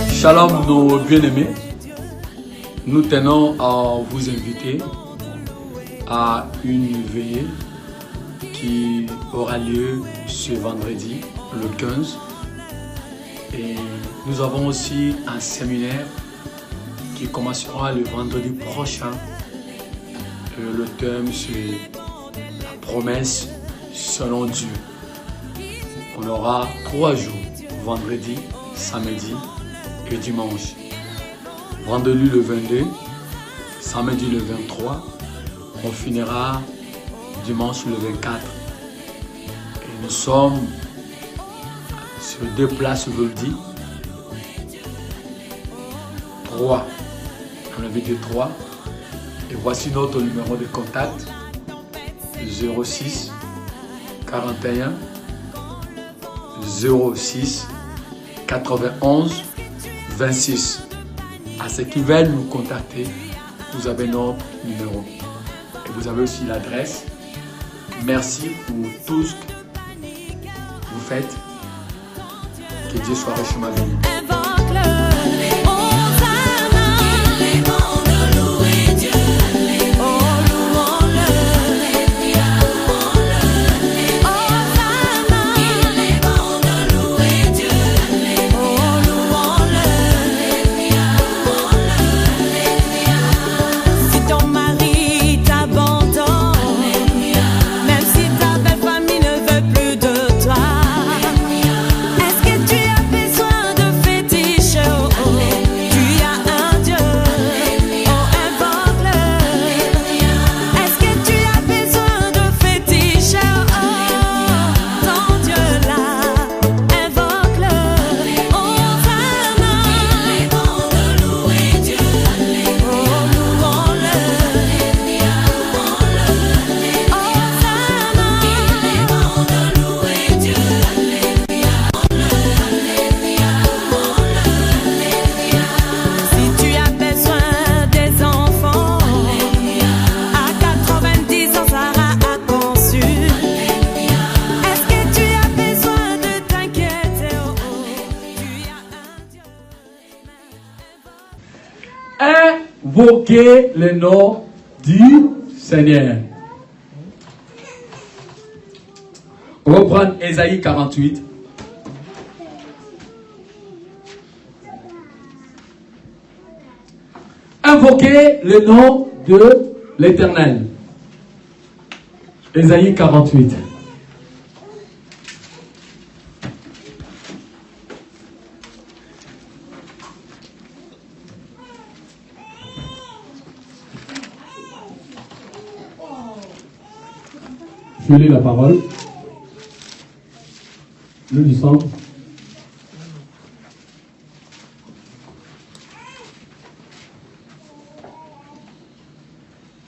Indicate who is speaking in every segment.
Speaker 1: Shalom nos bien-aimés, nous tenons à vous inviter à une veillée qui aura lieu ce vendredi, le 15. Et nous avons aussi un séminaire qui commencera le vendredi prochain. Le thème c'est la promesse selon Dieu. On aura 3 jours, vendredi, samedi et dimanche. Vendredi le 22, samedi le 23, on finira dimanche le 24. Et nous sommes sur 2 places Voldy. 3. On avait dit 3. Et voici notre numéro de contact. 06 41 06 91 26. À ceux qui veulent nous contacter, vous avez notre numéro. Et vous avez aussi l'adresse. Merci pour tout ce que vous faites. Que Dieu soit riche ma vie. Invoquez le nom du Seigneur. On va prendre Ésaïe 48. Invoquez le nom de l'Éternel. Ésaïe 48. Je lis la parole. Nous y sommes.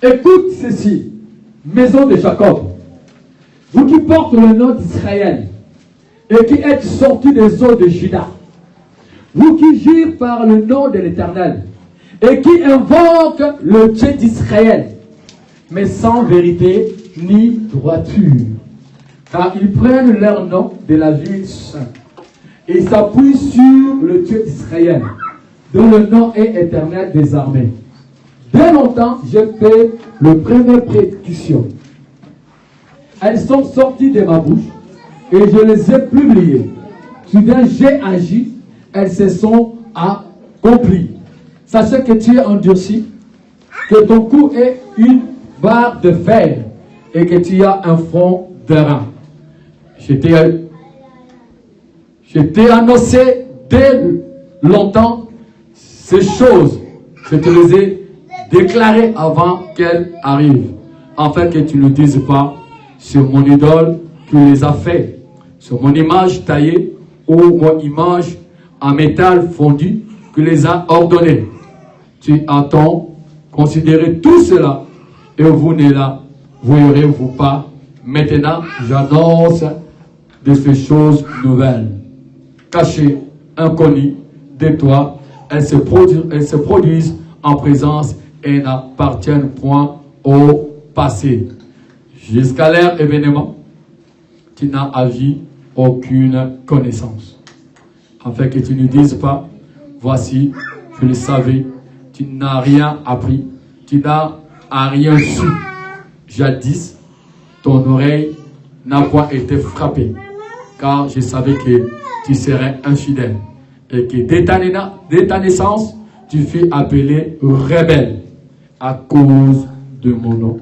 Speaker 1: Écoute ceci, maison de Jacob, vous qui portez le nom d'Israël et qui êtes sortis des eaux de Juda, vous qui jurez par le nom de l'Éternel et qui invoquent le Dieu d'Israël, mais sans vérité ni droiture, car ils prennent leur nom de la ville sainte et s'appuient sur le Dieu d'Israël, dont le nom est éternel des armées. Dès longtemps, j'ai fait le premier prédiction. Elles sont sorties de ma bouche et je les ai publiées. Soudain, j'ai agi, elles se sont accomplies. Sachez que tu es endurci, que ton cou est une barre de fer et que tu as un front d'airain. Je t'ai annoncé dès longtemps ces choses. Je te les ai déclarées avant qu'elles arrivent, afin que tu ne dises pas, c'est mon idole qui les a fait, c'est mon image taillée ou mon image en métal fondu qui les a ordonnées. Tu entends considérer tout cela et vous ne la voyez-vous pas. Maintenant, j'annonce de ces choses nouvelles, cachées, inconnues de toi. Elles se produisent en présence et n'appartiennent point au passé. Jusqu'à leur événement, tu n'as agi aucune connaissance. Afin que tu ne dises pas, voici, je le savais, tu n'as rien appris, tu n'as rien su. Jadis, ton oreille n'a pas été frappée, car je savais que tu serais infidèle et que dès ta naissance, tu fus appelé rebelle à cause de mon nom.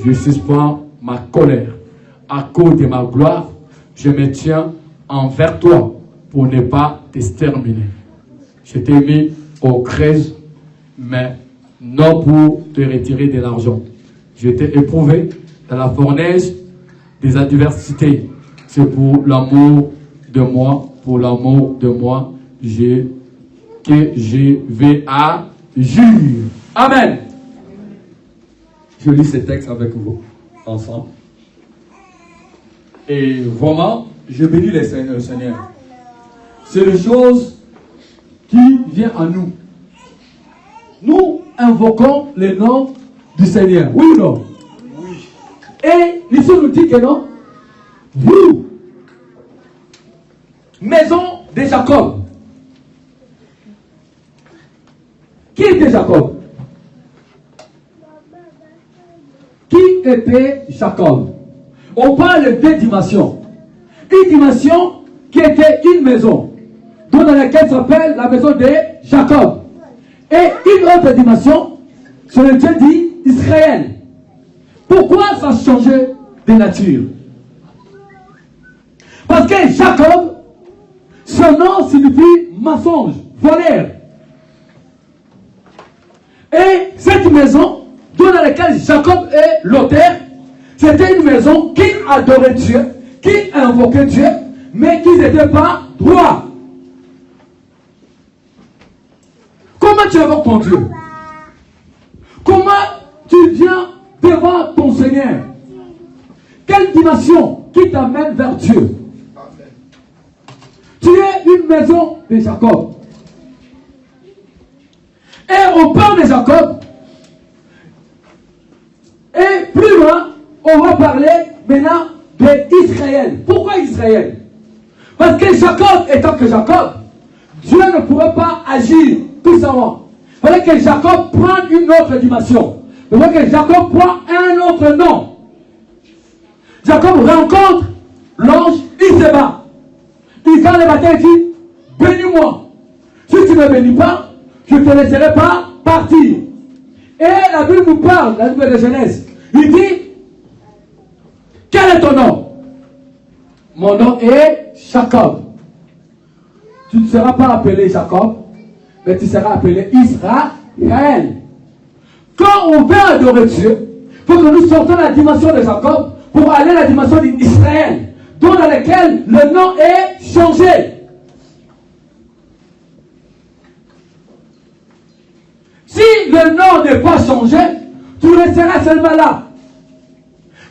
Speaker 1: Je suspends ma colère à cause de ma gloire. Je me tiens envers toi pour ne pas t'exterminer. Je t'ai mis aux crèches, mais non pour te retirer de l'argent. Je t'ai éprouvé dans la fournaise des adversités. C'est pour l'amour de moi, que je vais agir. Amen. Je lis ce texte avec vous, ensemble. Et vraiment, je bénis le Seigneur. C'est une chose qui vient à nous. Nous invoquons le nom du Seigneur. Oui ou non? Oui. Et l'Israël nous dit que non. Vous, maison de Jacob. Qui était Jacob? Qui était Jacob? On parle de deux dimensions. Une dimension qui était une maison, dans laquelle s'appelle la maison de Jacob. Et une autre dimension, sur le Dieu dit Israël. Pourquoi ça a changé de nature? Parce que Jacob, son nom signifie mensonge, voleur. Et cette maison, dans laquelle Jacob est l'auteur, c'était une maison qui adorait Dieu, qui invoquait Dieu, mais qui n'était pas droit. Comment tu invoques ton Dieu? Comment tu viens devant ton Seigneur? Quelle dimension qui t'amène vers Dieu? Tu es une maison de Jacob. Et on parle de Jacob. Et plus loin, on va parler maintenant d'Israël. Pourquoi Israël? Parce que Jacob étant que Jacob, Dieu ne pourrait pas agir tout simplement. Il fallait que Jacob prenne une autre dimension. Il fallait que Jacob prenne un autre nom. Jacob rencontre l'ange, il se bat. Il vient le matin et dit, bénis-moi. Si tu ne me bénis pas, je ne te laisserai pas partir. Et la Bible nous parle, la Bible de Genèse. Il dit, quel est ton nom? Mon nom est Jacob. Tu ne seras pas appelé Jacob, mais tu seras appelé Israël. Quand on veut adorer Dieu, il faut que nous sortons de la dimension de Jacob pour aller à la dimension d'Israël, dans laquelle le nom est changé. Si le nom n'est pas changé, tu resteras seulement là.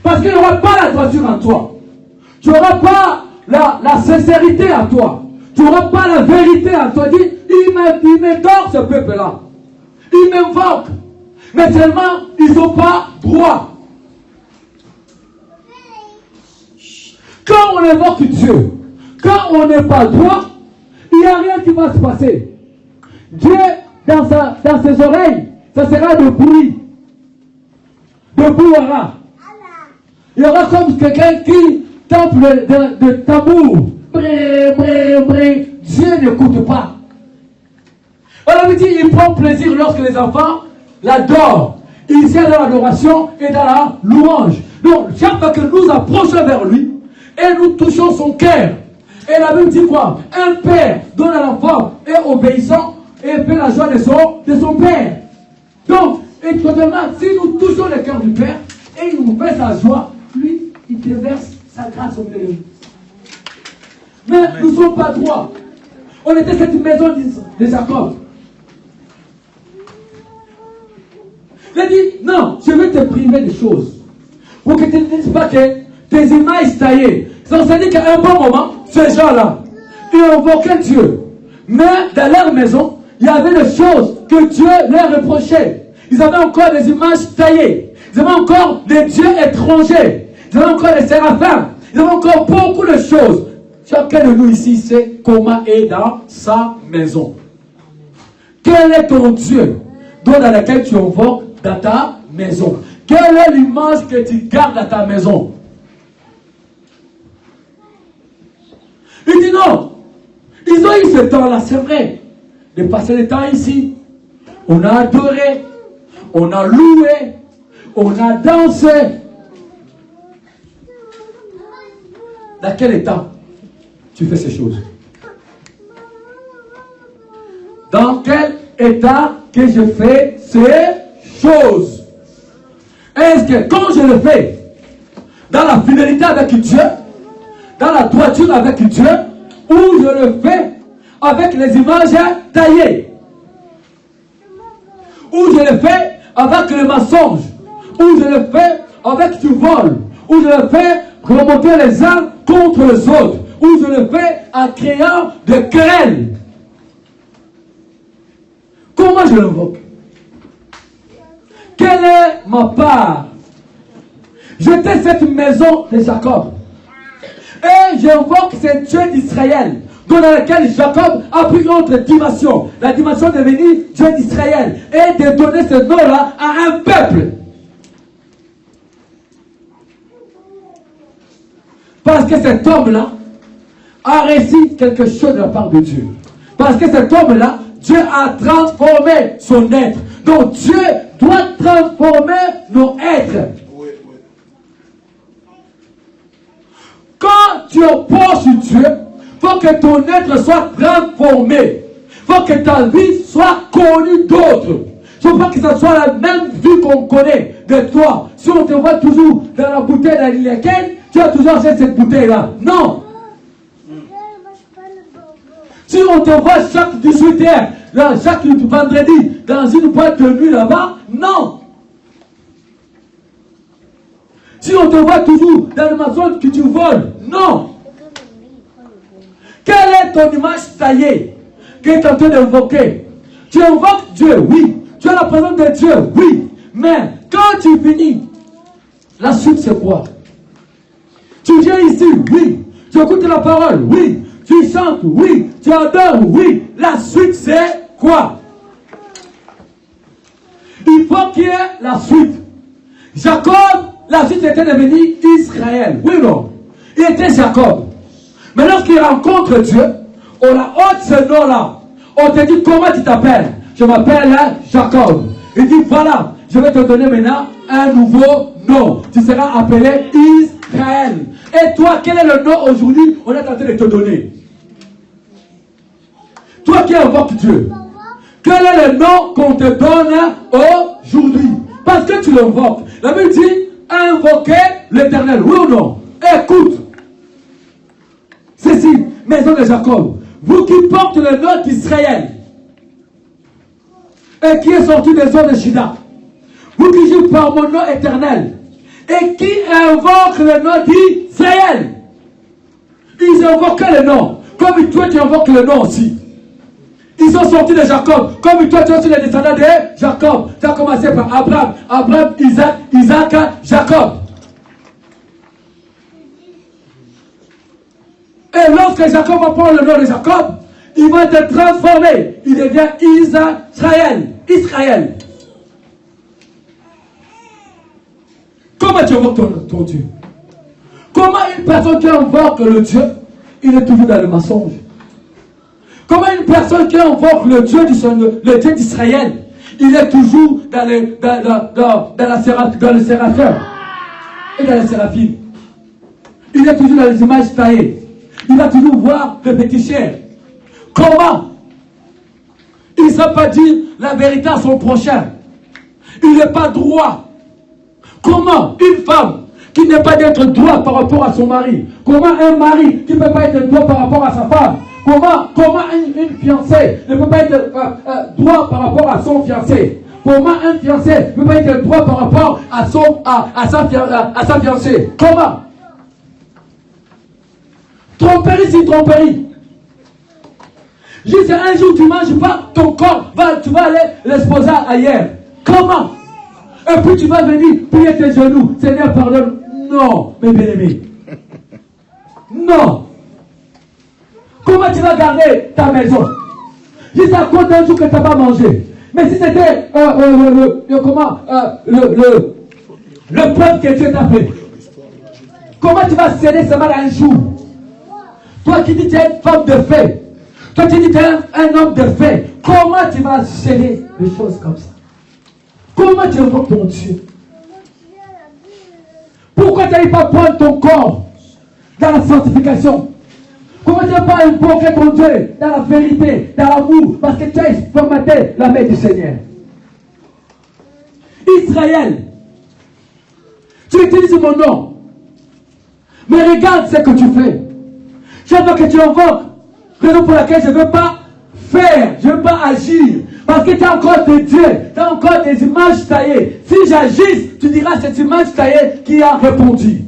Speaker 1: Parce qu'il n'y aura pas la droiture en toi. Tu n'auras pas la sincérité en toi. Tu n'auras pas la vérité en toi. Dis, il m'adore ce peuple-là. Il m'invoque. Mais seulement, ils ne sont pas droits. Quand on invoque Dieu, quand on n'est pas droit, il n'y a rien qui va se passer. Dieu, dans ses oreilles, ça sera de bruit. De brouhaha. Il y aura comme quelqu'un qui tape de tambour. Dieu n'écoute pas. On avait dit, il prend plaisir lorsque les enfants l'adorent. Il sert dans l'adoration et dans la louange. Donc, chaque fois que nous approchons vers lui, et nous touchons son cœur. Et la Bible dit quoi? Un père donne à l'enfant et obéissant et fait la joie de son père. Donc, et totalement, si nous touchons le cœur du père et il nous fait sa joie, lui, il déverse sa grâce au milieu de nous. Mais nous ne sommes pas droits. On était cette maison de Jacob. Il a dit, non, je vais te priver des choses. Pour que tu ne dises pas que tes images taillées. Ça veut dire qu'à un bon moment, ces gens-là, ils invoquaient Dieu. Mais dans leur maison, il y avait des choses que Dieu leur reprochait. Ils avaient encore des images taillées. Nous avons encore des dieux étrangers. Nous avons encore les séraphins. Nous avons encore beaucoup de choses. Chacun de nous ici sait comment est dans sa maison. Quel est ton Dieu dans lequel tu invoques dans ta maison? Quelle est l'image que tu gardes dans ta maison? Il dit non. Ils ont eu ce temps-là, c'est vrai, de passer le temps ici. On a adoré, on a loué, on a dansé. Dans quel état tu fais ces choses? Dans quel état que je fais ces choses? Est-ce que quand je le fais dans la fidélité avec Dieu, dans la droiture avec Dieu, ou je le fais avec les images taillées, ou je le fais avec le mensonge, ou je le fais avec du vol, ou je le fais remonter les uns contre les autres, ou je le fais en créant des querelles. Comment je l'invoque? Quelle est ma part? J'étais cette maison de Jacob. Et j'invoque ce Dieu d'Israël, dans lequel Jacob a pris une autre dimension. La dimension de devenir Dieu d'Israël. Et de donner ce nom-là à un peuple. Parce que cet homme-là a réussi quelque chose de la part de Dieu. Parce que cet homme-là, Dieu a transformé son être. Donc Dieu doit transformer nos êtres. Quand tu opposes Dieu, il faut que ton être soit transformé. Il faut que ta vie soit connue d'autres. Il ne faut pas que ce soit la même vie qu'on connaît de toi. Si on te voit toujours dans la bouteille d'Aliliaken, tu as toujours acheté cette bouteille-là. Non. Si on te voit chaque 18h, chaque vendredi, dans une boîte de nuit là-bas, non. Si on te voit toujours dans le maçon que tu voles, non. Quelle est ton image taillée que tu es en train d'invoquer? Tu invoques Dieu, oui. Tu as la présence de Dieu, oui. Mais quand tu finis, la suite c'est quoi? Tu viens ici, oui. Tu écoutes la parole, oui. Tu chantes, oui. Tu adores, oui. La suite c'est quoi? Il faut qu'il y ait la suite. Jacob, la suite était devenu Israël. Oui ou non? Il était Jacob. Mais lorsqu'il rencontre Dieu, on la ôte ce nom-là. On te dit comment tu t'appelles? Je m'appelle Jacob. Il dit voilà, je vais te donner maintenant un nouveau nom. Tu seras appelé Israël. Et toi, quel est le nom aujourd'hui on est en train de te donner? Toi qui invoques Dieu, quel est le nom qu'on te donne aujourd'hui? Parce que tu l'invoques. La Bible dit invoquer l'Éternel. Oui ou non? Écoute. Ceci, maison de Jacob, vous qui portez le nom d'Israël et qui est sorti des eaux de Juda, vous qui jouez par mon nom éternel et qui invoquent le nom d'Israël. Ils invoquaient le nom, comme toi tu invoques le nom aussi. Ils sont sortis de Jacob, comme toi tu es les descendants de Jacob. Tu as commencé par Abraham, Isaac, Jacob. Et lorsque Jacob va prendre le nom de Jacob, il va être transformé. Il devient Israël. Comment tu invoques ton Dieu? Comment une personne qui invoque le Dieu, il est toujours dans le mensonge? Comment une personne qui invoque le Dieu d'Israël, il est toujours dans le séraphim et dans les séraphines? Il est toujours dans les images taillées. Il va toujours voir le petit chien. Comment? Il ne sait pas dire la vérité à son prochain. Il n'est pas droit. Comment une femme qui n'est pas d'être droit par rapport à son mari? Comment un mari qui ne peut pas être droit par rapport à sa femme? Comment une fiancée ne peut pas être droit par rapport à son fiancé? Comment un fiancé ne peut pas être droit par rapport à sa fiancée? Comment? Tromperie, c'est tromperie. Juste un jour, tu ne manges pas, ton corps, tu vas aller l'exposer ailleurs. Comment? Et puis tu vas venir plier tes genoux. Seigneur, pardonne. Non, mes bien-aimés. Non. Comment tu vas garder ta maison? Juste à cause d'un jour que tu n'as pas mangé. Mais si c'était le peuple que Dieu t'a fait, comment tu vas céder ce mal un jour? Toi qui dis que tu es une femme de fait, toi qui dis que tu es un homme de fait, comment tu vas céder des choses comme ça? Comment tu invoques ton Dieu? Pourquoi tu n'arrives pas à prendre ton corps dans la sanctification? Comment tu n'as pas invoqué ton Dieu dans la vérité, dans l'amour, parce que tu as formaté la main du Seigneur? Israël, tu utilises mon nom, mais regarde ce que tu fais. Je veux que tu invoques, raison pour laquelle je ne veux pas faire, je ne veux pas agir, parce que tu as encore des dieux, tu as encore des images taillées. Si j'agis, tu diras cette image taillée qui a répondu.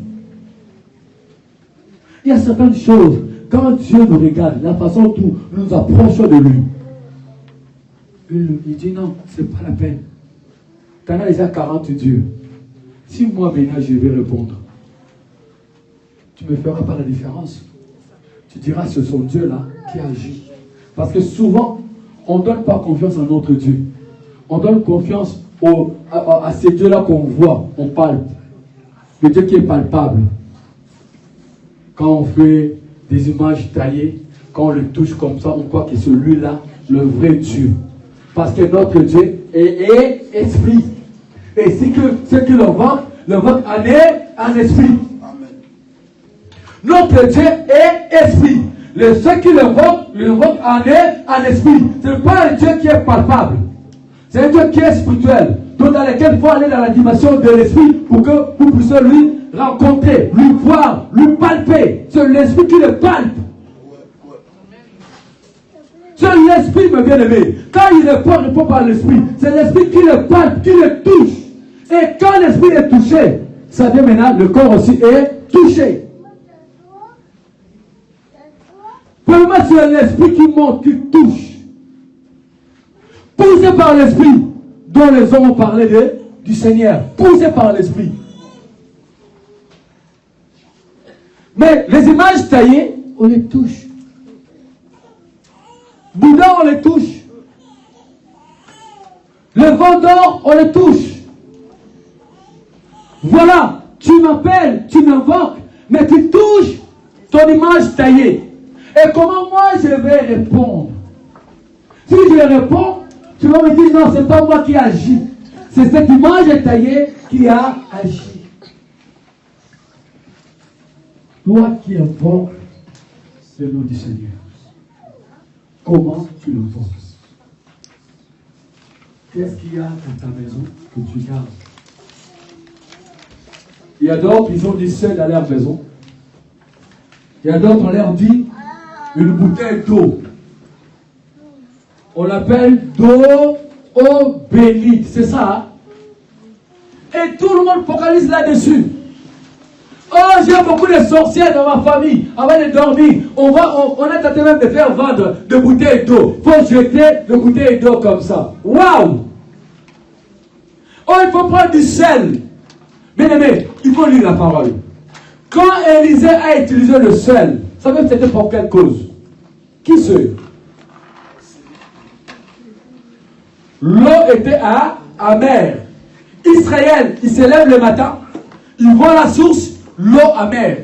Speaker 1: Il y a certaines choses. Quand Dieu nous regarde, la façon dont nous nous approchons de lui, il dit non, ce n'est pas la peine. Tu en as déjà 40 dieux. Si moi maintenant je vais répondre, tu ne me feras pas la différence. Tu diras c'est son Dieu-là qui agit. Parce que souvent, on ne donne pas confiance à notre Dieu. On donne confiance à ces dieux-là qu'on voit, on palpe. Le Dieu qui est palpable. Quand on fait des images taillées, quand on le touche comme ça, on croit que c'est celui-là, le vrai Dieu. Parce que notre Dieu est esprit. Et si que ceux qui l'invoquent en esprit. Amen. Notre Dieu est esprit. Ceux qui l'invoquent en esprit. Ce n'est pas un Dieu qui est palpable. C'est un Dieu qui est spirituel. Donc dans lequel il faut aller dans la dimension de l'esprit pour que vous puissiez lui rencontrer, lui voir, lui palper. C'est l'esprit qui le palpe. C'est l'esprit, mes bien-aimés. Quand il répond par l'esprit. C'est l'esprit qui le palpe, qui le touche. Et quand l'esprit est touché, ça vient maintenant, le corps aussi est touché. Premièrement, c'est l'esprit qui monte, qui touche. Poussé par l'esprit, dont les hommes ont parlé du Seigneur. Poussé par l'esprit. Mais les images taillées, on les touche. Bouddha, on les touche. Le vent d'or, on les touche. Voilà, tu m'appelles, tu m'invoques, mais tu touches ton image taillée. Et comment moi je vais répondre? Si je réponds, tu vas me dire non, c'est pas moi qui agis. C'est cette image taillée qui a agi. Toi qui invoques le nom du Seigneur, comment tu l'invoques? Qu'est-ce qu'il y a dans ta maison que tu gardes? Il y a d'autres, ils ont dit seuls dans leur maison. Il y a d'autres, on leur dit une bouteille d'eau. On l'appelle d'eau bénite. C'est ça. Hein? Et tout le monde focalise là-dessus. Oh, j'ai beaucoup de sorcières dans ma famille. Avant de dormir, on a tenté même de faire vendre des bouteilles d'eau. Il faut jeter des bouteilles d'eau comme ça. Waouh! Oh, il faut prendre du sel. Bien aimé, il faut lire la parole. Quand Élisée a utilisé le sel, ça même c'était pour quelle cause? Qui sait? L'eau était amère. Israël, il se lève le matin, il voit la source, l'eau amère.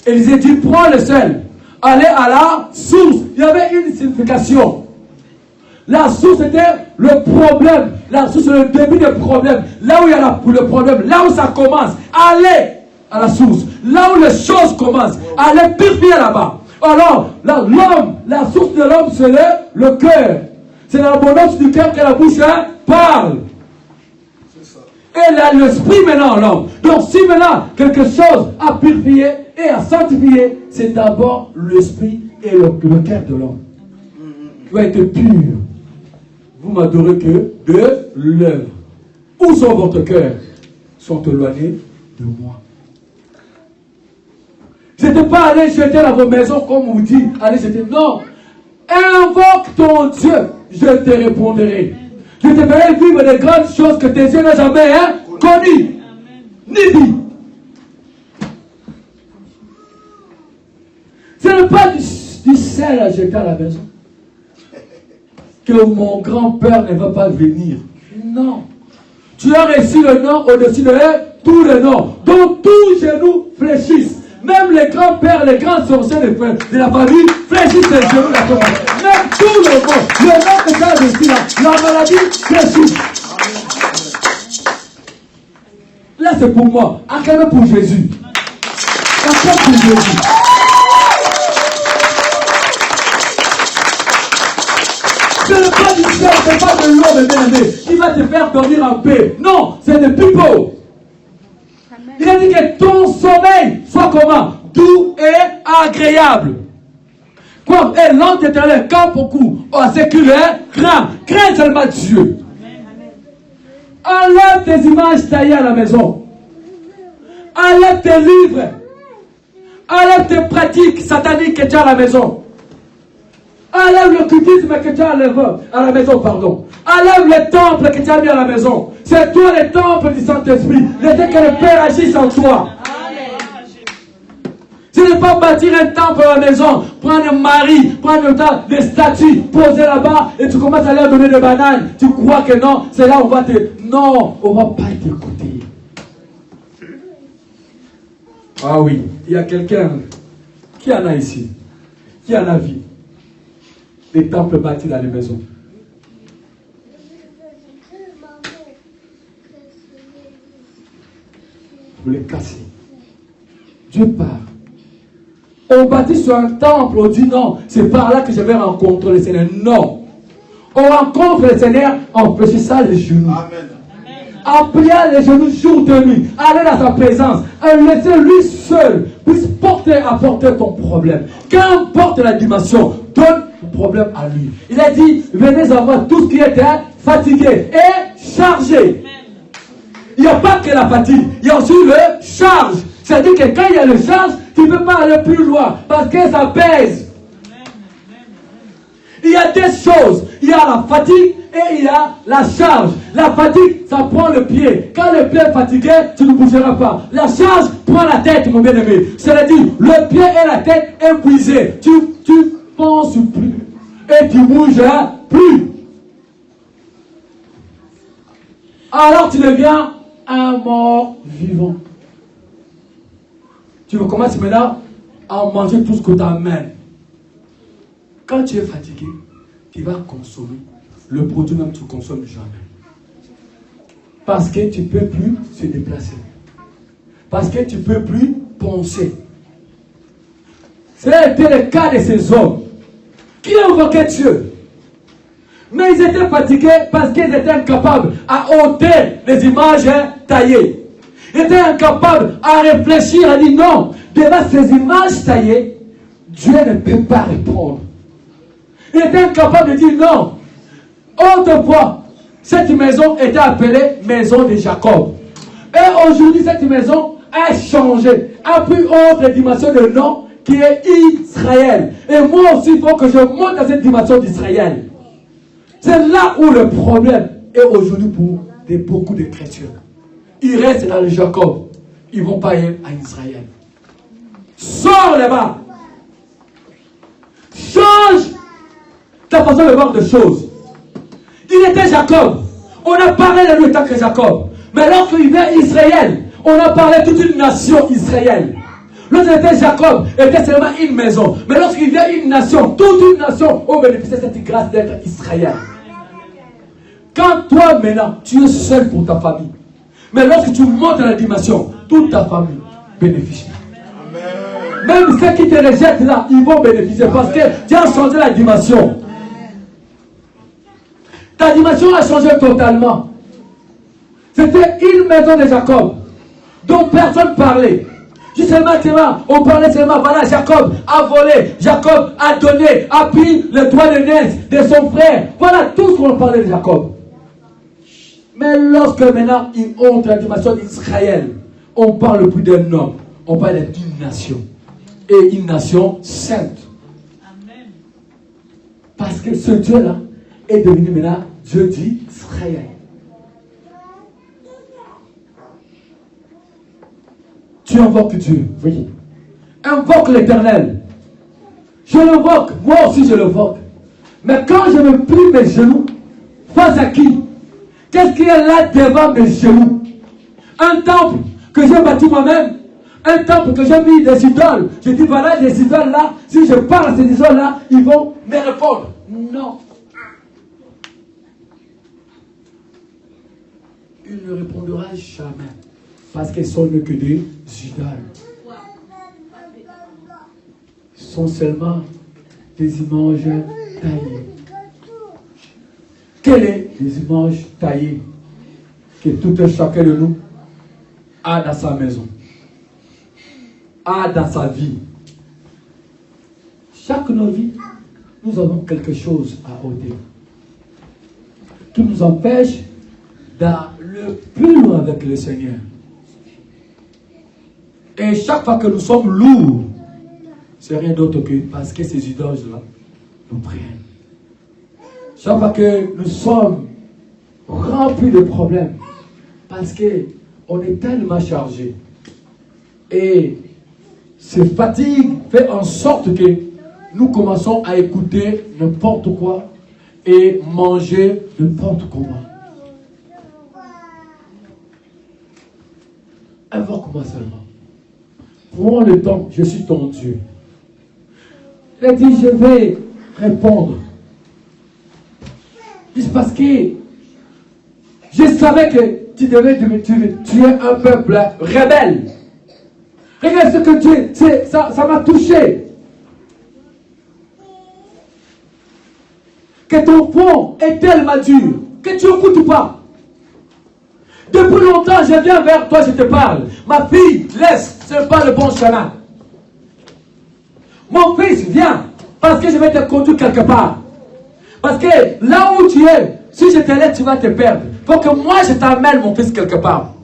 Speaker 1: Élisée dit, prends le sel, allez à la source. Il y avait une signification. La source était le problème. La source est le début du problème. Là où il y a le problème, là où ça commence, allez à la source. Là où les choses commencent, allez purifier là-bas. Alors, l'homme, la source de l'homme, c'est le cœur. C'est l'abondance du cœur que la bouche parle. Et là, l'esprit maintenant l'homme. Donc, si maintenant quelque chose à purifier et à sanctifier, c'est d'abord l'esprit et le cœur de l'homme. Tu vas être pur. Vous m'adorez que de l'œuvre. Où sont votre cœur? Sont éloignés de moi. Je n'étais pas allé jeter dans vos maisons comme on vous dit. Allez jeter. Non. Invoque ton Dieu. Je te répondrai. Je te ferai vivre des grandes choses que tes yeux n'ont jamais connues, ni vues. Ce n'est pas du sel à jeter à la maison. Que mon grand-père ne va pas venir. Non. Tu as reçu le nom au-dessus de tous les noms. Donc tous genoux fléchissent. Même les grands-pères, les grands sorciers de la famille fléchissent les genoux. Même tout le monde. Le nom que tu as reçu là, la maladie fléchit. Là c'est pour moi. Acclamez pour Jésus. Acclamez pour Jésus. Ce n'est pas du ciel, ce n'est pas de l'eau, mes bien-aimés, qui va te faire dormir en paix. Non, c'est le people. Il a dit que ton sommeil soit comment? Doux et agréable. Quoi? Et l'ange éternel campe au cou, à ce qu'il craint. Crains seulement Dieu. Enlève tes images taillées à la maison. Enlève tes livres. Enlève tes pratiques sataniques que tu as à la maison. Enlève l'occultisme que tu as à la maison, pardon. Enlève les temples que tu as mis à la maison. C'est toi le temple du Saint-Esprit. Laissez que le Père agisse en toi. Ce n'est pas bâtir un temple à la maison, prendre un mari, prendre des statues, poser là-bas et tu commences à leur donner des bananes. Tu crois que non, c'est là où on va te... Non, on ne va pas t'écouter. Ah oui, il y a quelqu'un qui en a ici, qui en a vu. Des temples bâtis dans les maisons. Vous les cassez. Dieu part. On bâtit sur un temple, on dit non, c'est par là que je vais rencontrer le Seigneur. Non. On rencontre le Seigneur en fléchissant les genoux. Amen. En priant les genoux jour de nuit. Aller dans sa présence. Et laisser lui seul puisse apporter ton problème. Qu'importe la dimension, donne le problème à lui. Il a dit, venez à moi tous qui étaient fatigués et chargés. Il n'y a pas que la fatigue, il y a aussi le charge. C'est-à-dire que quand il y a le charge, tu ne peux pas aller plus loin parce que ça pèse. Il y a des choses. Il y a la fatigue et il y a la charge. La fatigue, ça prend le pied. Quand le pied est fatigué, tu ne bougeras pas. La charge prend la tête, mon bien-aimé. C'est-à-dire, le pied et la tête épuisés. Tu penses plus et tu bouges plus. Alors tu deviens un mort vivant. Tu commences maintenant à manger tout ce que tu amènes. Quand tu es fatigué, tu vas consommer le produit même que tu ne consommes jamais. Parce que tu ne peux plus se déplacer. Parce que tu ne peux plus penser. C'était le cas de ces hommes qui invoquaient Dieu. Mais ils étaient fatigués parce qu'ils étaient incapables à ôter les images taillées. Ils étaient incapables à réfléchir, à dire non, devant ces images taillées, Dieu ne peut pas répondre. Ils étaient incapables de dire non. Autrefois, cette maison était appelée maison de Jacob. Et aujourd'hui, cette maison a changé, a pris autre dimension de nom qui est Israël. Et moi aussi, il faut que je monte dans cette dimension d'Israël. C'est là où le problème est aujourd'hui pour beaucoup de chrétiens. Ils restent dans le Jacob. Ils ne vont pas aller à Israël. Sors là-bas. Change ta façon de voir des choses. Il était Jacob. On a parlé de lui en tant que Jacob. Mais lorsqu'il vient Israël, on a parlé de toute une nation Israël. Lorsqu'il était Jacob, il était seulement une maison. Mais lorsqu'il vient une nation, toute une nation, on bénéficie de cette grâce d'être Israël. Quand toi maintenant, tu es seul pour ta famille. Mais lorsque tu montes dans la dimension, toute ta famille bénéficie. Même ceux qui te rejettent là, ils vont bénéficier parce que tu as changé la dimension. Ta dimension a changé totalement. C'était une maison de Jacob dont personne ne parlait. Justement, on parlait seulement, voilà, Jacob a volé, Jacob a donné, a pris le doigt de naisse de son frère. Voilà tout ce qu'on parlait de Jacob. Mais lorsque maintenant il entre la dimension d'Israël, on parle plus d'un homme, on parle d'une nation. Et une nation sainte. Amen. Parce que ce Dieu-là est devenu maintenant Je dis Israël. Tu invoques Dieu, oui. Invoque l'Éternel. Je l'invoque, moi aussi je l'invoque. Mais quand je me plie mes genoux, face à qui? Qu'est-ce qui est là devant mes genoux? Un temple que j'ai bâti moi-même. Un temple que j'ai mis des idoles. Je dis voilà, les idoles là, si je parle à ces idoles là, ils vont me répondre. Non. Il ne répondra jamais. Parce qu'ils sont que des idoles. Ils sont seulement des images taillées. Quelles sont les images taillées que tout un chacun de nous a dans sa maison, a dans sa vie? Chaque nos vies, nous avons quelque chose à ôter qui nous empêche d'aller plus loin avec le Seigneur. Et chaque fois que nous sommes lourds, c'est rien d'autre que parce que ces idoles-là nous prennent. Chaque fois que nous sommes remplis de problèmes, parce qu'on est tellement chargé. Et cette fatigue fait en sorte que nous commençons à écouter n'importe quoi et manger n'importe comment. Invoque-moi seulement. Prends le temps, je suis ton Dieu. Il a dit, je vais répondre. Juste parce que je savais que tu es un peuple rebelle. Regarde ce que tu es, ça m'a touché. Que ton fond est tellement dur que tu n'écoutes pas. Depuis longtemps, je viens vers toi, je te parle. Ma fille, laisse, ce n'est pas le bon chemin. Mon fils, viens, parce que je vais te conduire quelque part. Parce que là où tu es, si je te laisse, tu vas te perdre. Il faut que moi, je t'amène mon fils quelque part.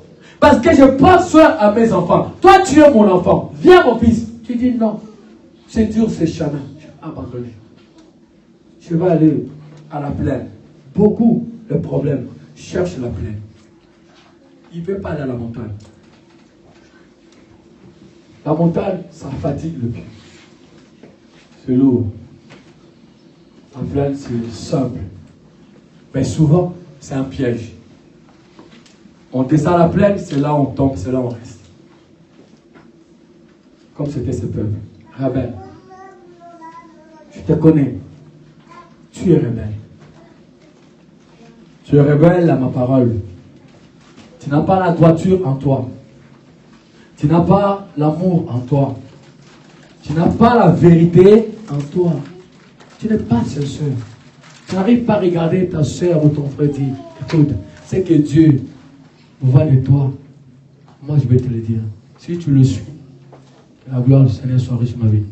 Speaker 1: Parce que je pense soin à mes enfants. Toi, tu es mon enfant. Viens, mon fils. Tu dis non. C'est dur, ce chemin. Je vais abandonner. Je vais aller à la plaine. Beaucoup de problèmes cherchent la plaine. Il ne veut pas aller à la montagne. La montagne, ça fatigue le cœur. C'est lourd. La plaine, c'est simple. Mais souvent, c'est un piège. On descend la plaine, c'est là où on tombe, c'est là où on reste. Comme c'était ce peuple. Rebelle. Je te connais. Tu es rebelle. Tu es rebelle à ma parole. Tu n'as pas la droiture en toi. Tu n'as pas l'amour en toi. Tu n'as pas la vérité en toi. Tu n'es pas sincère. Tu n'arrives pas à regarder ta soeur ou ton frère dire, écoute, c'est que Dieu voit de toi. Moi, je vais te le dire. Si tu le suis, que la gloire du Seigneur soit riche ma vie.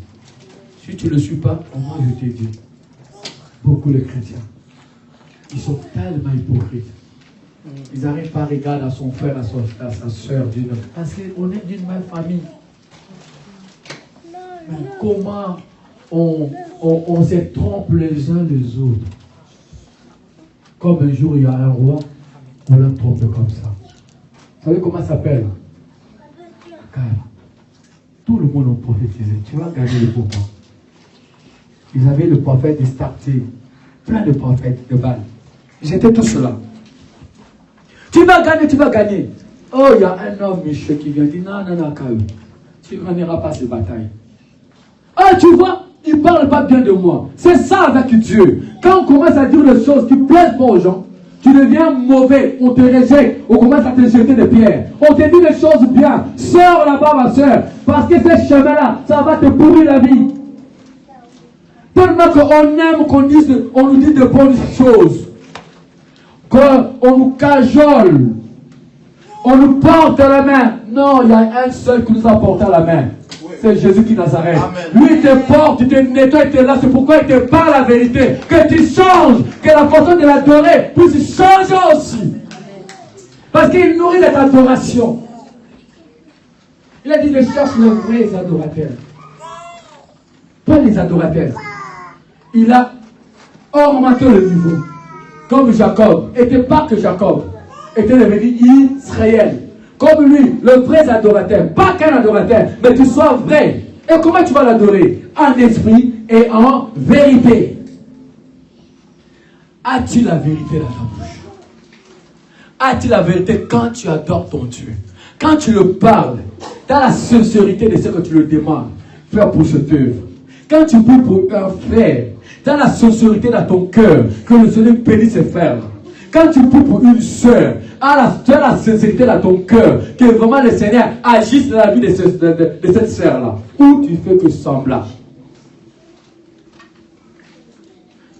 Speaker 1: Si tu ne le suis pas, moi, je te dis, beaucoup de chrétiens, ils sont tellement hypocrites. Ils n'arrivent pas à regarder à son frère, à sa soeur, parce qu'on est d'une même famille. Mais comment on se trompe les uns les autres? Comme un jour il y a un roi, on l'a trompé comme ça. Vous savez comment ça s'appelle? Car tout le monde a prophétisé. Tu vas gagner le pouvoir. Ils avaient le prophète de Starté, plein de prophètes de Baal. Ils étaient tous là. Tu vas gagner, tu vas gagner. Oh, il y a un homme, Michel, qui vient dire non, Kaou, tu ne gagneras pas ces batailles. Ah, tu vois, il ne parle pas bien de moi. C'est ça avec Dieu. Quand on commence à dire des choses qui ne plaisent pas aux gens, tu deviens mauvais, on te rejette, on commence à te jeter des pierres. On te dit des choses bien. Sors là-bas, ma soeur, parce que ce chemin-là, ça va te pourrir la vie. Tellement qu'on aime qu'on nous dit de bonnes choses. Qu'on nous cajole. On nous porte à la main. Non, il y a un seul qui nous a porté à la main. C'est Jésus qui Nazareth. Lui, il te porte, il te nettoie, il te là. C'est pourquoi il te parle la vérité. Que tu changes, que la façon de l'adorer puisse changer aussi. Parce qu'il nourrit cette adoration. Il a dit, je cherche les vrais adorateurs. Pas les adorateurs. Il a augmenté le niveau. comme Jacob, était pas que Jacob, était devenu Israël. Comme lui, le vrai adorateur, pas qu'un adorateur, mais tu sois vrai. Et comment tu vas l'adorer? En esprit et en vérité. As-tu la vérité dans ta bouche? As-tu la vérité quand tu adores ton Dieu? Quand tu le parles, dans la sincérité de ce que tu le demandes, faire pour cette œuvre. Quand tu pries pour un frère, dans la sincérité dans ton cœur, que le Seigneur bénisse ses frères. Quand tu pries pour une soeur, dans la sincérité dans ton cœur, que vraiment le Seigneur agisse dans la vie de cette soeur-là. Ou tu fais que semblant.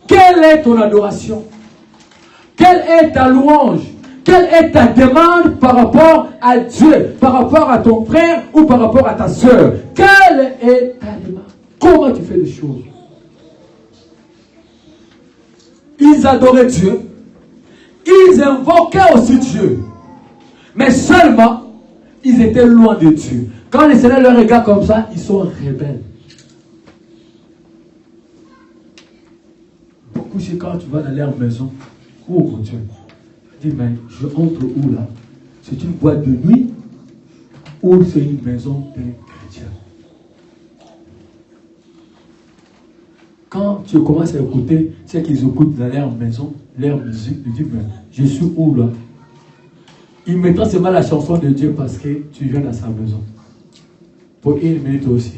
Speaker 1: Quelle est ton adoration? Quelle est ta louange? Quelle est ta demande par rapport à Dieu, par rapport à ton frère ou par rapport à ta soeur? Quelle est ta demande? Comment tu fais les choses? Ils adoraient Dieu. Ils invoquaient aussi Dieu. Mais seulement, ils étaient loin de Dieu. Quand le Seigneur leur regarde comme ça, ils sont rebelles. Beaucoup, c'est quand tu vas dans leur maison. Oh mon Dieu. Je dis, mais je entre où là? C'est une boîte de nuit ou c'est une maison d'un chrétien? Quand tu commences à écouter ce qu'ils écoutent dans leur maison, leur musique, tu dis, mais je suis où là? Ils mettront seulement la chanson de Dieu parce que tu viens dans sa maison. Pour une minute aussi.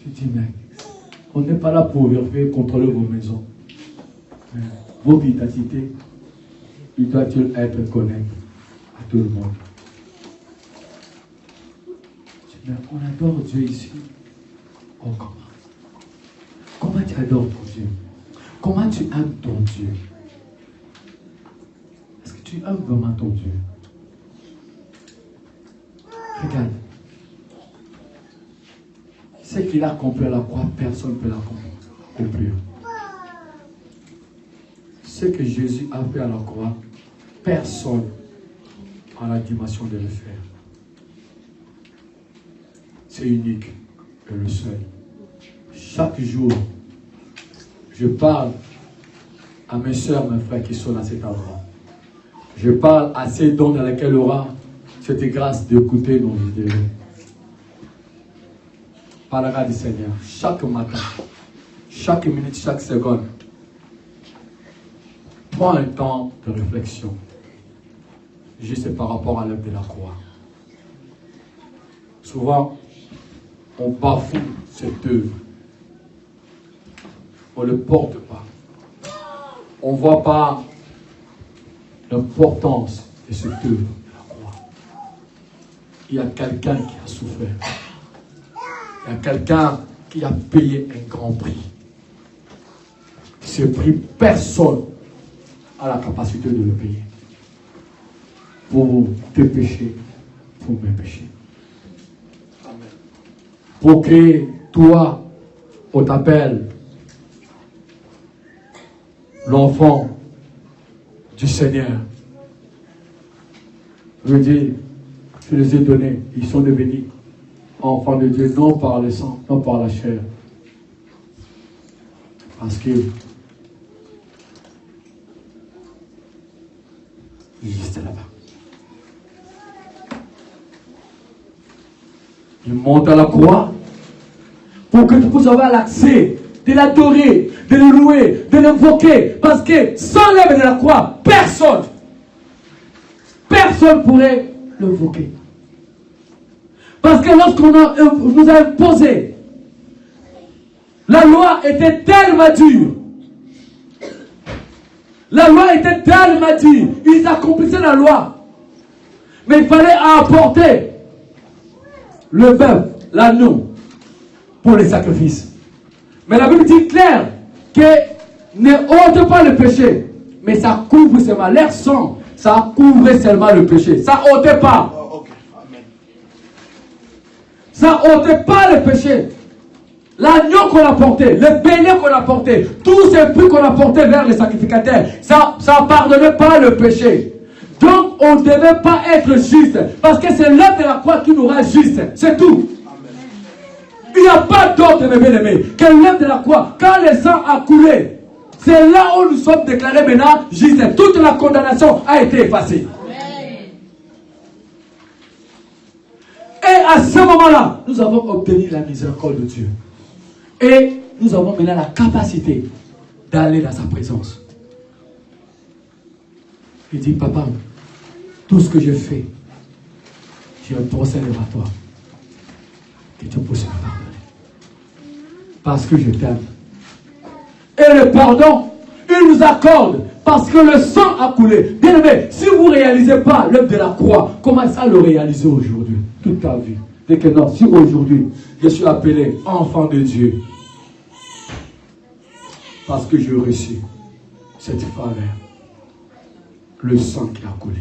Speaker 1: Tu dis, mais on n'est pas là pour vérifier, contrôler vos maisons. Mais vos identités, ils doivent être connus à tout le monde. Mais on adore Dieu ici. Oh, comment? Comment tu adores ton Dieu? Comment tu aimes ton Dieu? Est-ce que tu aimes vraiment ton Dieu? Regarde. Ce qu'il a accompli à la croix, personne ne peut l'accomplir. Ce que Jésus a fait à la croix, personne n'a la dimension de le faire. C'est unique et le seul. Chaque jour, je parle à mes soeurs, mes frères qui sont à cet endroit. Je parle à ces dons dans lesquels aura cette grâce d'écouter nos vidéos. Parlera du Seigneur chaque matin, chaque minute, chaque seconde. Prends un temps de réflexion, juste par rapport à l'œuvre de la croix. Souvent, on bafoue cette œuvre. On ne le porte pas. On ne voit pas l'importance de cette œuvre de la croix. Il y a quelqu'un qui a souffert. Il y a quelqu'un qui a payé un grand prix. Ce prix, personne n'a la capacité de le payer. Pour tes péchés, pour mes péchés. Pour que toi, on t'appelle l'enfant du Seigneur. Je veux dire, je les ai donnés, ils sont devenus enfants de Dieu, non par le sang, non par la chair. Parce que juste là-bas. Il monte à la croix pour que tu puisses avoir l'accès de l'adorer, de le louer, de l'invoquer. Parce que sans l'œuvre de la croix, personne pourrait l'invoquer. Parce que lorsqu'on nous a imposé, la loi était tellement dure. La loi était tellement dure. Ils accomplissaient la loi. Mais il fallait apporter le bœuf, l'agneau, pour les sacrifices. Mais la Bible dit clair que ne ôte pas le péché. Mais ça couvre seulement leur sang. Ça couvrait seulement le péché. Ça ôtait pas. Ça ôtait pas le péché. L'agneau qu'on apportait, le bélier qu'on apportait, tous ces prix qu'on apportait vers les sacrificateurs, ça ne pardonnait pas le péché. Donc on ne devait pas être juste. Parce que c'est l'œuvre de la croix qui nous rend juste. C'est tout. Il n'y a pas d'autre, mes bien-aimés, que l'œuvre de la croix. Quand le sang a coulé, C'est là où nous sommes déclarés maintenant gisèle. Toute la condamnation a été effacée. Et à ce moment-là, nous avons obtenu la miséricorde de Dieu. Et nous avons maintenant la capacité d'aller dans sa présence. Il dit, papa, tout ce que je fais, je procède devant toi. Que tu puisses me pardonner. Parce que je t'aime. Et le pardon, il nous accorde parce que le sang a coulé. Bien aimé, si vous ne réalisez pas l'œuvre de la croix, commencez à le réaliser aujourd'hui, toute ta vie. Dès que non, si aujourd'hui, je suis appelé enfant de Dieu, parce que j'ai reçu cette faveur, le sang qui a coulé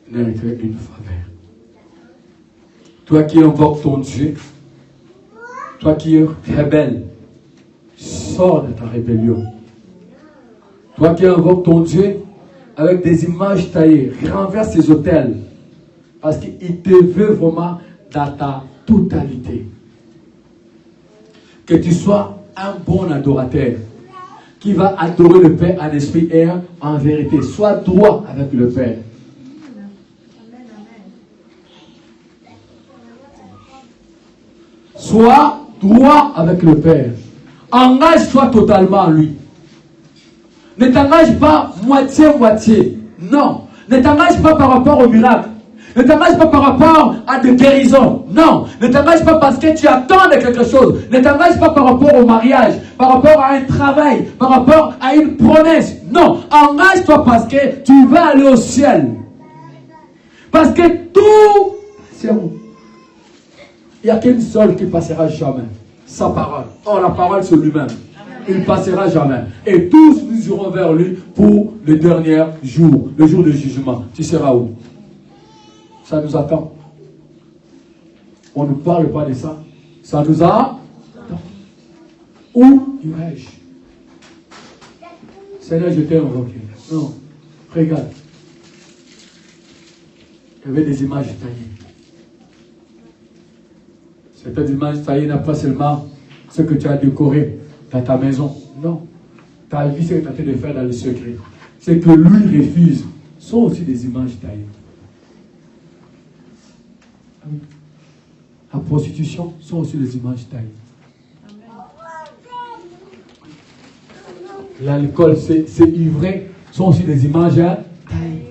Speaker 1: n'est qu'une faveur. Toi qui invoques ton Dieu, toi qui es rebelle, sors de ta rébellion. Toi qui invoques ton Dieu avec des images taillées, renverse ces autels. Parce qu'il te veut vraiment dans ta totalité. Que tu sois un bon adorateur qui va adorer le Père en esprit et en vérité. Sois droit avec le Père. Sois droit avec le Père. Engage-toi totalement en lui. Ne t'engage pas moitié-moitié. Non. Ne t'engage pas par rapport au miracle. Ne t'engage pas par rapport à des guérisons. Non. Ne t'engage pas parce que tu attends de quelque chose. Ne t'engage pas par rapport au mariage, par rapport à un travail, par rapport à une promesse. Non. Engage-toi parce que tu vas aller au ciel. Parce que tout, c'est où? Il n'y a qu'une seule qui passera jamais. Sa parole. Or, la parole, c'est lui-même. Il ne passera jamais. Et tous nous irons vers lui pour le dernier jour, le jour du jugement. Tu seras où? Ça nous attend. On ne parle pas de ça. Ça nous attend. Où irai-je? Seigneur, je t'ai invoqué. Non. Regarde. Il y avait des images taillées. Cette image taillée n'a pas seulement ce que tu as décoré dans ta maison. Non. Ta vie, c'est ce que tu as fait de faire dans le secret. C'est que lui refuse. Ce sont aussi des images taillées. La prostitution sont aussi des images taillées. L'alcool, c'est ivrer, sont aussi des images taillées.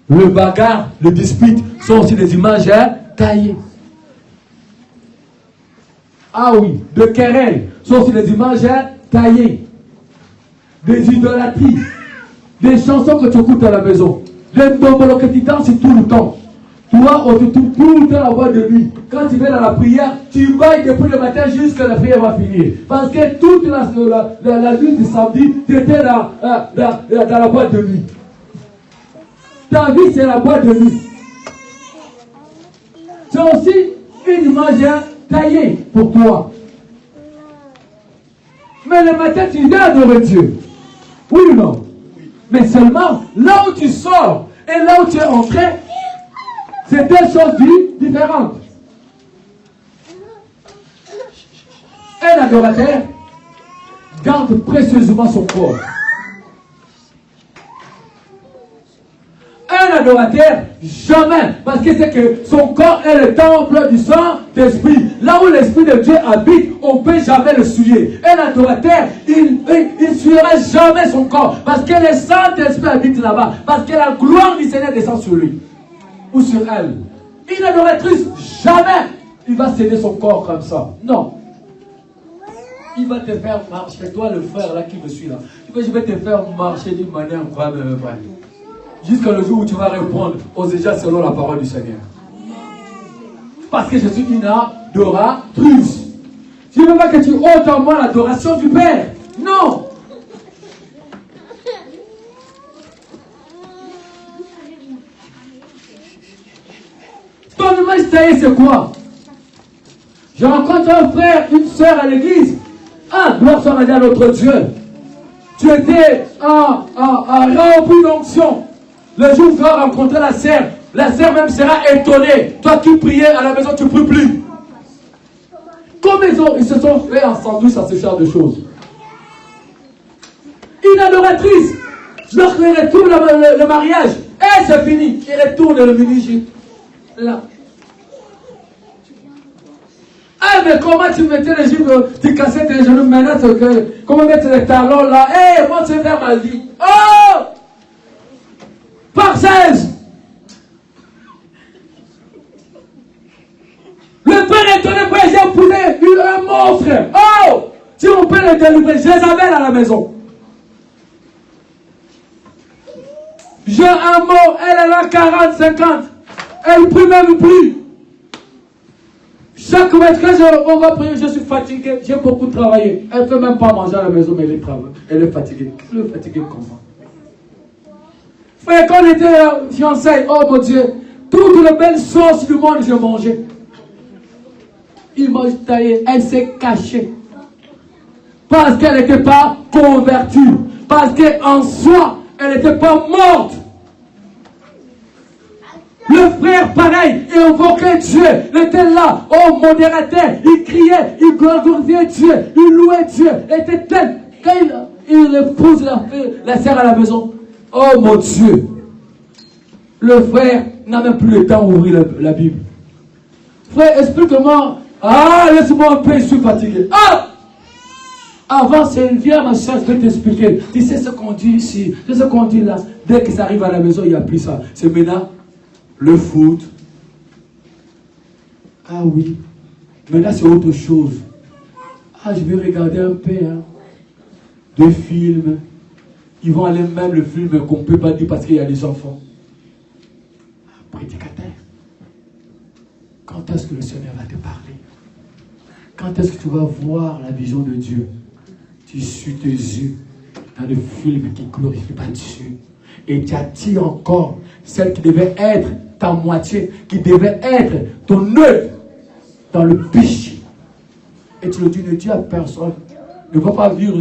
Speaker 1: Le bagarre, le dispute, sont aussi des images taillées. Ah oui, de querelles, sont aussi des images taillées. Des idolâtries, des chansons que tu écoutes à la maison, des ndombolo que tu danses tout le temps. Toi, on te trouve tout le temps la voix de lui. Quand tu vas dans la prière, tu bailles depuis le matin jusqu'à la prière va finir. Parce que toute la nuit du samedi, tu étais dans la boîte de lui. Ta vie, c'est la boîte de lui. C'est aussi une image taillée pour toi. Mais le matin, tu viens adorer Dieu. Oui ou non? Mais seulement, là où tu sors et là où tu es entré, c'est deux choses différentes. Un adorateur garde précieusement son corps. Un adorateur, jamais, parce que c'est que son corps est le temple du Saint-Esprit. Là où l'Esprit de Dieu habite, on ne peut jamais le souiller. Un adorateur, il ne souillera jamais son corps, parce que le Saint-Esprit habite là-bas, parce que la gloire du Seigneur descend sur lui ou sur elle. Une adoratrice, jamais il va céder son corps comme ça. Non. Il va te faire marcher. Toi, le frère là qui me suit là, je vais te faire marcher d'une manière incroyable. Jusqu'à le jour où tu vas répondre aux déjà selon la parole du Seigneur. Parce que je suis une adoratrice. Je ne veux pas que tu ôtes en moi l'adoration du Père. Non. Ton image taillée, c'est quoi? Je rencontre un frère, une soeur à l'église. Ah, gloire soit à notre Dieu. Tu étais rempli d'onction. Le jour où tu vas rencontrer la sœur même sera étonnée. Toi qui priais à la maison, tu ne pries plus. Comme ils se sont fait un sandwich à ce genre de choses. Une adoratrice, lorsqu'il retourne le mariage, et c'est fini, il retourne le mini-jupe. Là. Ah, mais comment tu mettais les jupes, tu cassais tes genoux, maintenant, comment mettre les talons là? Hé, moi, tu vers ma vie. Oh! Par 16! Le père est donné, frère, j'ai épousé un monstre. Oh! Si on peut le délivrer, Jézabel à la maison. J'ai un mot, elle est là 40, 50. Elle ne prie même plus. Chaque mercredi, on va prier, je suis fatigué, j'ai beaucoup travaillé. Elle ne peut même pas manger à la maison, mais elle est fatiguée. Elle est fatiguée comment? Frère, quand on était fiancés, oh mon Dieu, toutes les belles sauces du monde, je mangeais. Il m'a taillé, elle s'est cachée. Parce qu'elle n'était pas convertie. Parce qu'en soi, elle n'était pas morte. Le frère, pareil, il invoquait Dieu. Il était là, oh modérateur. Il criait, il glorifiait Dieu. Il louait Dieu. Il était tel. Quand il épouse la sœur à la maison, oh mon Dieu. Le frère n'a même plus le temps d'ouvrir la Bible. Frère, explique-moi. Ah, laisse-moi un peu, je suis fatigué. Ah! Avant, c'est viens ma soeur, je vais t'expliquer. Tu sais ce qu'on dit ici, tu sais ce qu'on dit là. Dès que ça arrive à la maison, il n'y a plus ça. C'est maintenant le foot. Ah oui. Maintenant, c'est autre chose. Ah, je vais regarder un peu, hein. Des films. Ils vont aller même le film qu'on ne peut pas dire parce qu'il y a des enfants. Prédicateur. Quand est-ce que le Seigneur va te parler? Quand est-ce que tu vas voir la vision de Dieu? Tu suis tes yeux dans le film qui ne glorifie pas Dieu. Et tu attires encore celle qui devait être ta moitié, qui devait être ton œuvre dans le péché. Et tu le dis, ne dis à personne. Ne va pas dire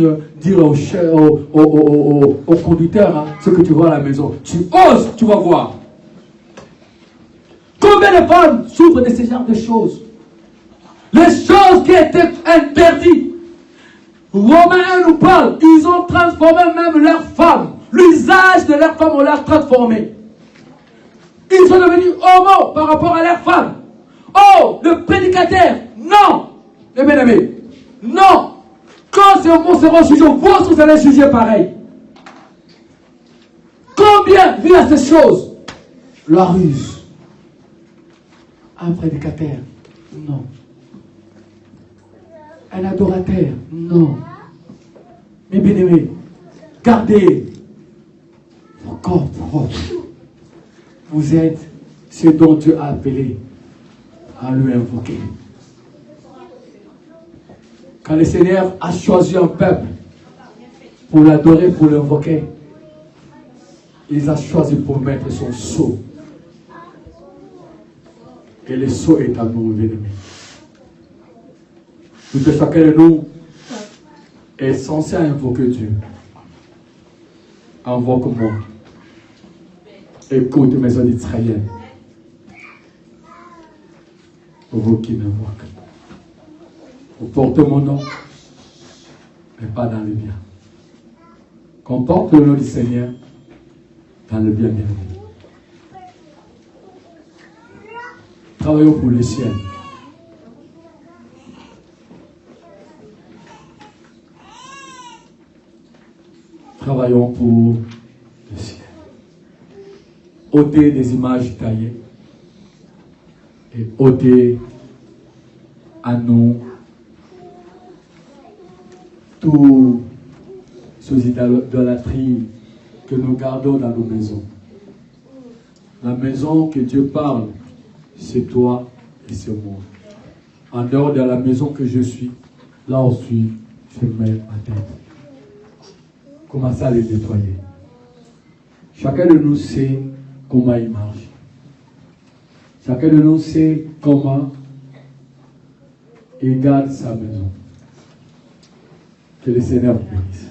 Speaker 1: au conducteur, hein, ce que tu vois à la maison. Tu oses, tu vas voir. Combien de femmes souffrent de ce genre de choses? Les choses qui étaient interdites. Romains nous parlent, ils ont transformé même leurs femmes. L'usage de leurs femmes, on l'a transformé. Ils sont devenus homo par rapport à leurs femmes. Oh, le prédicateur, non. Les bien-aimés, non. Quand ces homos seront jugés, vous allez juger pareil. Combien vit à ces choses? La ruse. Un prédicateur, non. Un adorateur, non. Mais bien-aimés, gardez vos corps propres. Vous êtes ce dont Dieu a appelé à le invoquer. Quand le Seigneur a choisi un peuple pour l'adorer, pour l'invoquer, il les a choisis pour mettre son sceau. Et le sceau est à nous, bien-aimés. Tout chacun de nous est censé invoquer Dieu. Invoque-moi. Écoute mes amis d'Israël. Vous qui m'invoquez. Vous portez mon nom, mais pas dans le bien. Qu'on porte le nom du Seigneur dans le bien bien. Travaillons pour le ciel. Travaillons pour le ciel. Ôtez des images taillées et ôtez à nous toutes ces idolâtries que nous gardons dans nos maisons. La maison que Dieu parle, c'est toi et c'est moi. En dehors de la maison que je suis, là aussi, je mets ma tête. Commencez à les nettoyer. Chacun de nous sait comment il marche. Chacun de nous sait comment il garde sa maison. Que le Seigneur bénisse.